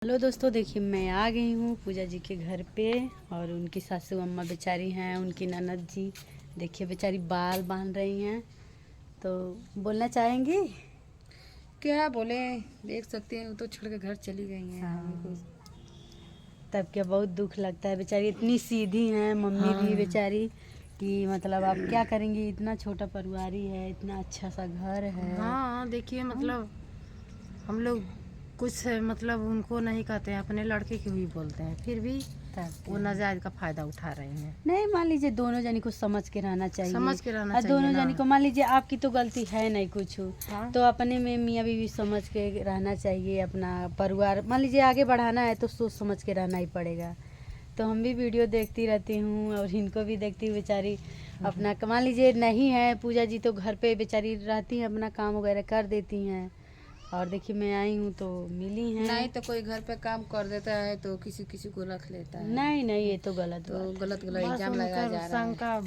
Hello दोस्तों, देखिए मैं आ गई हूँ पूजा जी के घर पे और उनकी सासू अम्मा बेचारी हैं, उनकी ननद जी देखिए बेचारी बाल बांध रही हैं। तो बोलना चाहेंगी? क्या बोले, देख सकते हैं वो तो छोड़ के घर चली गई हैं। हमको तब क्या बहुत दुख लगता है, बेचारी इतनी सीधी हैं मम्मी भी बेचारी कि मतलब आप क्या करेंगी, इतना छोटा परिवार ही है, इतना अच्छा सा घर है। हाँ देखिए, मतलब हम लोग कुछ मतलब उनको नहीं कहते हैं, अपने लड़के की भी बोलते हैं, फिर भी वो नाजायज का फायदा उठा रहे हैं। नहीं, मान लीजिए दोनों जनी को समझ के रहना चाहिए, समझ के रहना और चाहिए दोनों ना। जनी को मान लीजिए आपकी तो गलती है नहीं कुछ, हाँ? तो अपने में मियाँ बीवी समझ के रहना चाहिए। अपना परिवार मान लीजिए आगे बढ़ाना है तो सोच समझ के रहना ही पड़ेगा। तो हम भी वीडियो देखती रहती हूँ और इनको भी देखती हूँ, बेचारी अपना मान लीजिए नहीं है पूजा जी तो घर पे बेचारी रहती हैं, अपना काम वगैरह कर देती हैं। और देखिए मैं आई हूँ तो मिली हैं। नहीं तो कोई घर पे काम कर देता है तो किसी किसी को रख लेता है। नहीं नहीं, ये तो गलत तो बात है। गलत गलत इल्जाम लगाया जा रहा है। शंका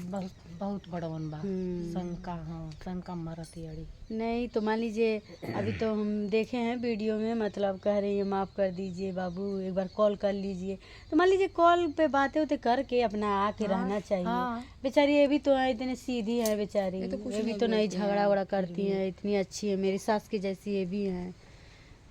बहुत बड़वन बा। हम्म। शंका, हाँ शंका मरती अड़ी। नहीं तो मान लीजिए अभी तो हम देखे हैं वीडियो में, मतलब कह रही है माफ़ कर दीजिए बाबू, एक बार कॉल कर लीजिए। तो मान लीजिए कॉल पे बातें होते करके अपना आके रहना चाहिए। हाँ। बेचारी ये भी तो है, इतनी सीधी है बेचारी, ये तो कुछ ये भी नहीं तो नहीं बोलती झगड़ा हैं। वगड़ा करती हैं, इतनी अच्छी है, मेरी सास की जैसी ये भी हैं।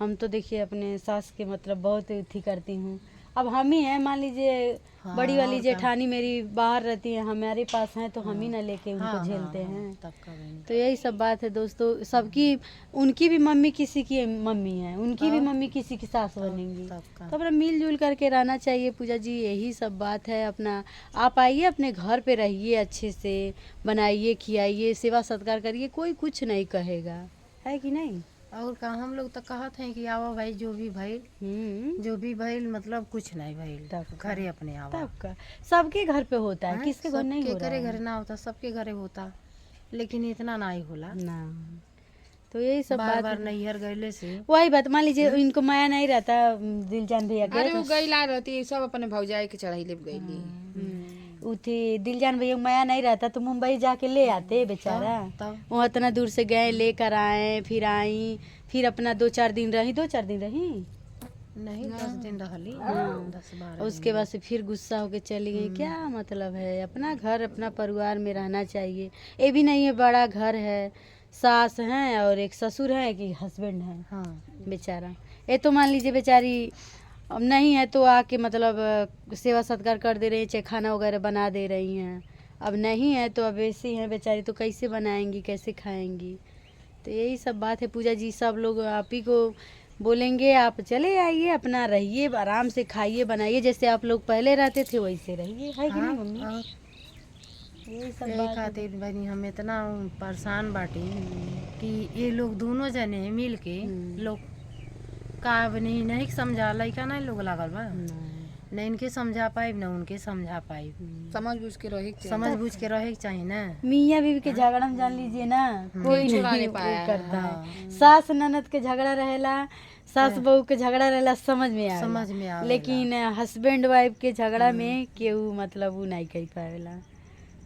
हम तो देखिए अपने सास के मतलब बहुत अथी करती हूँ। अब हम ही हैं, मान लीजिए हाँ, बड़ी वाली और क्या? जेठानी मेरी बाहर रहती है, हमारे पास हैं तो हम ही ना लेके उनको हाँ, झेलते हाँ, हैं। तब का बनी। तो यही सब बात है दोस्तों, सबकी उनकी भी मम्मी किसी की मम्मी है, उनकी भी मम्मी किसी की सास बनेंगी। तब का। तो अपना मिलजुल करके रहना चाहिए पूजा जी, यही सब बात है। अपना आप आइए अपने घर पे रहिए, अच्छे से बनाइए खियाइए, सेवा सत्कार करिए, कोई कुछ नहीं कहेगा, है कि नहीं? और का हम लोग तो कहत हैं कि आवा भाई, जो भी भइल मतलब कुछ नहीं भइल, तब घरे अपने आवा। तब का सबके घर पे होता है, हाँ, किसके घर नहीं हो सबके रहा घरे है? घरे ना होता, सबके घरे होता, लेकिन इतना नहीं होला। ना, तो यही सब बार बात बार है। नैहर गईले से वही बात, मान लीजिए इनको माया नहीं रहता दिलजान भैया के, अरे वो गईला रहती, सब अपने भौजाई के चढ़ाई ले गईली। उठी दिलजान भैया को माया नहीं रहता तो मुंबई जाके ले आते बेचारा। तब वहाँ इतना दूर से गए, लेकर आए, फिर आई, फिर अपना 2-4 दिन रही, 2-4 दिन रही। नहीं 10 दिन रहली, हाँ। 10-12 और उसके बाद से फिर गुस्सा होके चली गई। क्या मतलब है, अपना घर अपना परिवार में रहना चाहिए। ये भी नहीं है बड़ा घर है, सास हैं और एक ससुर है कि हस्बैंड है हाँ। बेचारा। ये तो मान लीजिए बेचारी अब नहीं है तो आके मतलब सेवा सत्कार कर दे रही हैं, चाहे खाना वगैरह बना दे रही हैं। अब नहीं है तो अब ऐसी हैं बेचारी, तो कैसे बनाएंगी, कैसे खाएंगी? तो यही सब बात है पूजा जी, सब लोग आप ही को बोलेंगे, आप चले आइए, अपना रहिए, आराम से खाइए बनाइए, जैसे आप लोग पहले रहते थे वैसे रहिए, है कि नहीं मम्मी? और यही सब यही बात है। खातिर बनी हम इतना परेशान बाटी कि ये लोग दोनों जने मिल के लोग का नहीं नहीं समझा, लड़का नहीं लोग लागल बा, न इनके समझा पाइब न उनके समझा पाइब। समझ बूझ के रही के समझ बूझ के रहे के चाहिए ना। मियाँ बीवी के झगड़ा में जान लीजिए ना, कोई छुड़ा नहीं नहीं वो पाया। करता है। सास ननद के झगड़ा रहेला, सास बहू के झगड़ा रहेला, समझ में आवेला, समझ में आवेला। लेकिन हस्बैंड वाइफ के झगड़ा में केहू मतलब वो नहीं कह पावेला।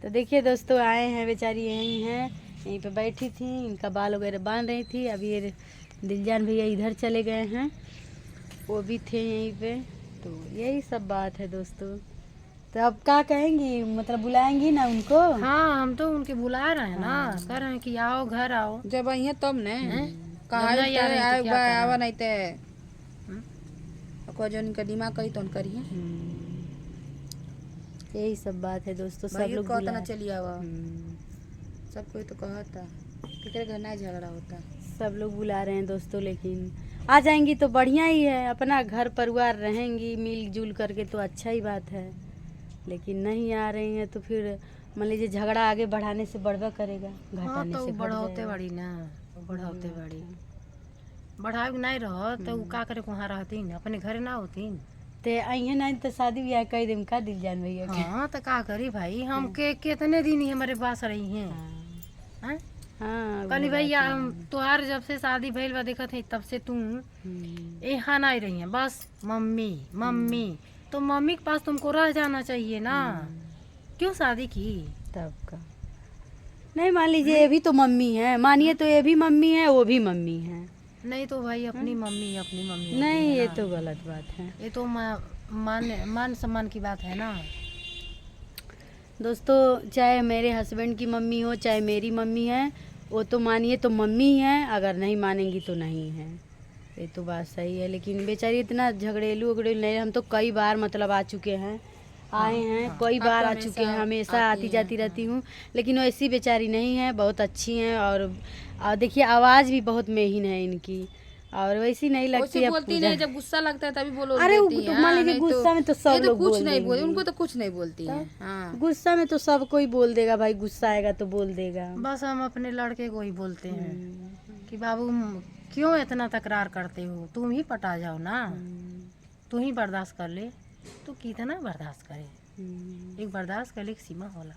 तो देखिए दोस्तों, आए हैं बेचारी, यहीं हैं, यहीं पे बैठी थी, इनका बाल वगैरह बांध रही थी। अभी ये दिलजान भैया इधर चले गए हैं, वो भी थे यहीं पे। तो यही सब बात है दोस्तों। तो अब क्या कहेंगी, मतलब बुलाएंगी ना उनको? हाँ, हम तो उनके बुला रहे हैं ना, कह रहे हैं कि आओ घर आओ। जब आई है तब ने कहा जब नहीं आ रही तो क्या करना? आवा नहीं ते को जो इनका दिमाग करी तो करिए। यही सब बात है दोस्तों, सब भाई लोग कहता बुला ना चली आवा, सब कोई तो कहता केकरे घर ना झगड़ा होता। सब लोग बुला रहे हैं दोस्तों, लेकिन आ जाएंगी तो बढ़िया ही है, अपना घर परिवार रहेंगी मिलजुल करके तो अच्छा ही बात है। लेकिन नहीं आ रही हैं तो फिर मान लीजिए झगड़ा आगे बढ़ाने से बढ़वा करेगा, हाँ, घटाने तो से घट बढ़ाते जाएगा। बड़ी ना, बढ़ाते बड़ी। बढ़ाए नहीं रह तो का करे, वहाँ रहतीन अपने घरे ना होतीन। ते अइहे नहीं तो शादी ब्याह कह देम का दिलजान भैया के? हाँ, तो का करी भाई, हम के कितने दिन ही हमारे पास रही हैं। हाँ? हाँ कली वो भैया, बात हम तुहार जब से शादी भइल बा देखत है तब से तू यहाँ नहीं रही है, बस मम्मी मम्मी। तो मम्मी के पास तुमको रह जाना चाहिए ना, क्यों शादी की? तब का नहीं, मान लीजिए ये भी तो मम्मी है, मानिए तो ये भी मम्मी है, वो भी मम्मी है। नहीं तो भाई अपनी मम्मी होती नहीं, है ये ना। तो गलत बात है। ये तो मान सम्मान की बात है ना। दोस्तों, चाहे मेरे हस्बैंड की मम्मी हो, चाहे मेरी मम्मी है, वो तो मानिए तो मम्मी है, अगर नहीं मानेंगी तो नहीं है। ये तो बात सही है, लेकिन बेचारी इतना झगड़ेलू उगड़ेलू नहीं। हम तो कई बार मतलब आ चुके हैं, आए हैं, कई बार आ चुके हैं, हमेशा आती जाती रहती हूँ, लेकिन वो ऐसी बेचारी नहीं है, बहुत अच्छी हैं। और देखिए आवाज़ भी बहुत महीन है इनकी, और वैसी नहीं लगती है बोलती पूजा। नहीं, जब गुस्सा लगता है तभी बोल अरे वो देती तो है। मान हाँ, लीजिए नहीं गुस्सा में तो सब ये तो लोग कुछ बोल नहीं बोल, देंगे। उनको तो कुछ नहीं बोलती है। हाँ, गुस्सा में तो सब कोई बोल देगा भाई, गुस्सा आएगा तो बोल देगा। बस हम अपने लड़के को ही बोलते हैं कि बाबू क्यों इतना तकरार करते हो, तुम ही पटा जाओ ना, तू ही बर्दाश्त कर ले। तो कितना बर्दाश्त करे, एक बर्दाश्त कर ले, एक सीमा होला।